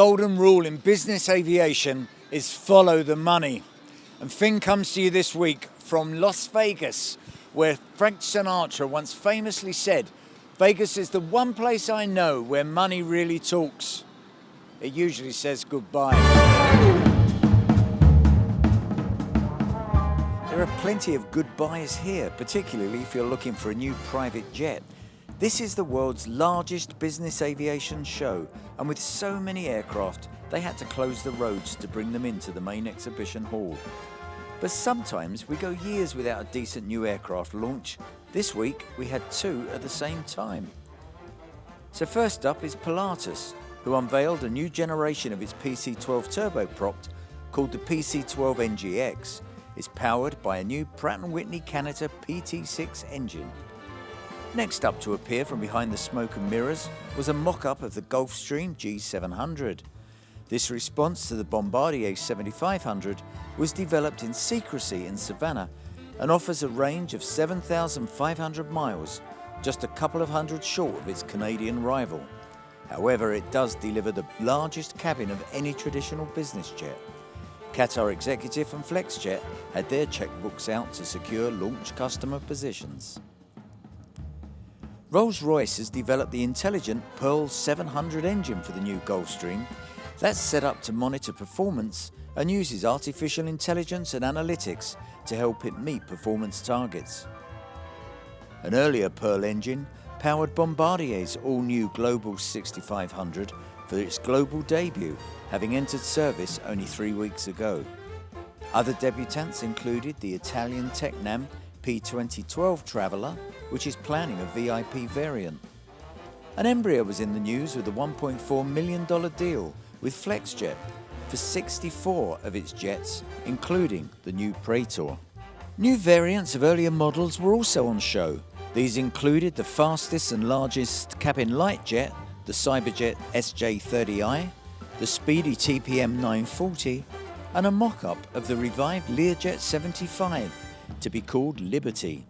golden rule in business aviation is follow the money. And Finn comes to you this week from Las Vegas, where Frank Sinatra once famously said, "Vegas is the one place I know where money really talks. It usually says goodbye." There are plenty of goodbyes here, particularly if you're looking for a new private jet. This is the world's largest business aviation show, and with so many aircraft, they had to close the roads to bring them into the main exhibition hall. But sometimes we go years without a decent new aircraft launch. This week we had two at the same time. So first up is Pilatus, who unveiled a new generation of its PC-12 turboprop called the PC-12 NGX. It's powered by a new Pratt & Whitney Canada PT6 engine. Next up to appear from behind the smoke and mirrors was a mock-up of the Gulfstream G700. This response to the Bombardier 7500 was developed in secrecy in Savannah and offers a range of 7,500 miles, just a couple of hundred short of its Canadian rival. However, it does deliver the largest cabin of any traditional business jet. Qatar Executive and FlexJet had their checkbooks out to secure launch customer positions. Rolls-Royce has developed the intelligent Pearl 700 engine for the new Gulfstream. That's set up to monitor performance and uses artificial intelligence and analytics to help it meet performance targets. An earlier Pearl engine powered Bombardier's all-new Global 6500 for its global debut, having entered service only 3 weeks ago. Other debutants included the Italian Tecnam P2012 Traveller, which is planning a VIP variant. And Embraer was in the news with a $1.4 million deal with FlexJet for 64 of its jets, including the new Praetor. New variants of earlier models were also on show. These included the fastest and largest cabin light jet, the Cyberjet SJ30i, the speedy TPM 940, and a mock-up of the revived Learjet 75 to be called Liberty.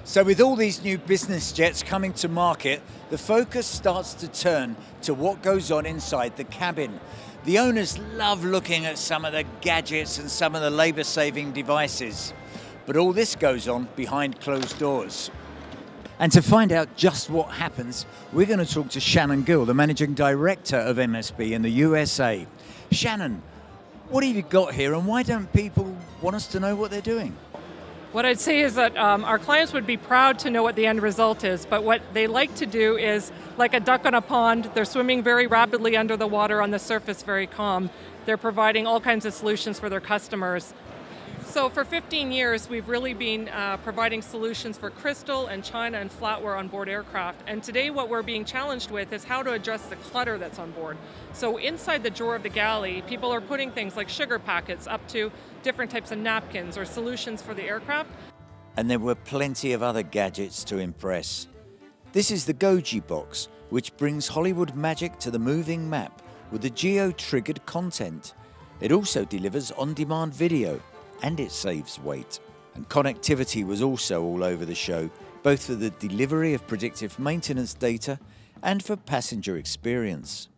So with all these new business jets coming to market, the focus starts to turn to what goes on inside the cabin. The owners love looking at some of the gadgets and some of the labour-saving devices, but all this goes on behind closed doors. And to find out just what happens, we're going to talk to Shannon Gill, the Managing Director of MSB in the USA. Shannon, what have you got here, and why don't people want us to know what they're doing? What I'd say is that our clients would be proud to know what the end result is, but what they like to do is, like a duck on a pond, they're swimming very rapidly under the water, on the surface very calm. They're providing all kinds of solutions for their customers. So for 15 years, we've really been providing solutions for crystal and china and flatware on board aircraft. And today what we're being challenged with is how to address the clutter that's on board. So inside the drawer of the galley, people are putting things like sugar packets up to different types of napkins or solutions for the aircraft. And there were plenty of other gadgets to impress. This is the Goji box, which brings Hollywood magic to the moving map with the geo-triggered content. It also delivers on-demand video, and it saves weight. And connectivity was also all over the show, both for the delivery of predictive maintenance data and for passenger experience.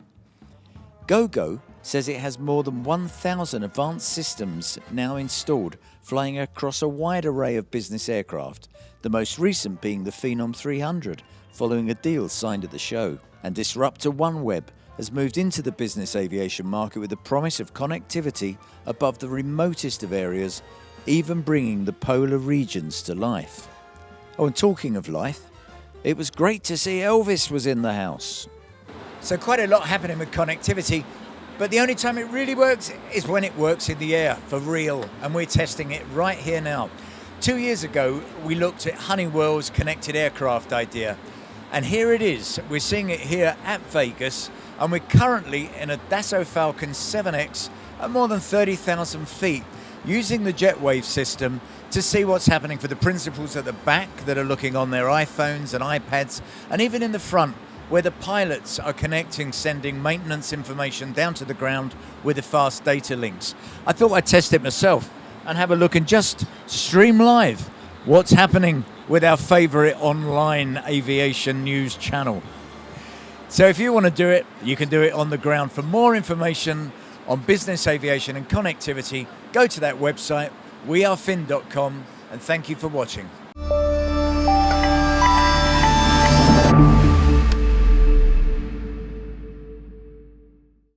GoGo says it has more than 1,000 advanced systems now installed, flying across a wide array of business aircraft, the most recent being the Phenom 300, following a deal signed at the show. And disruptor OneWeb has moved into the business aviation market with the promise of connectivity above the remotest of areas, even bringing the polar regions to life. Oh, and talking of life, it was great to see Elvis was in the house. So quite a lot happening with connectivity, but the only time it really works is when it works in the air, for real, and we're testing it right here now. 2 years ago, we looked at Honeywell's connected aircraft idea, and here it is. We're seeing it here at Vegas, and we're currently in a Dassault Falcon 7X at more than 30,000 feet, using the JetWave system to see what's happening for the principals at the back that are looking on their iPhones and iPads, and even in the front, where the pilots are connecting, sending maintenance information down to the ground with the fast data links. I thought I'd test it myself and have a look and just stream live what's happening with our favourite online aviation news channel. So if you want to do it, you can do it on the ground. For more information on business aviation and connectivity, go to that website, wearefin.com, and thank you for watching.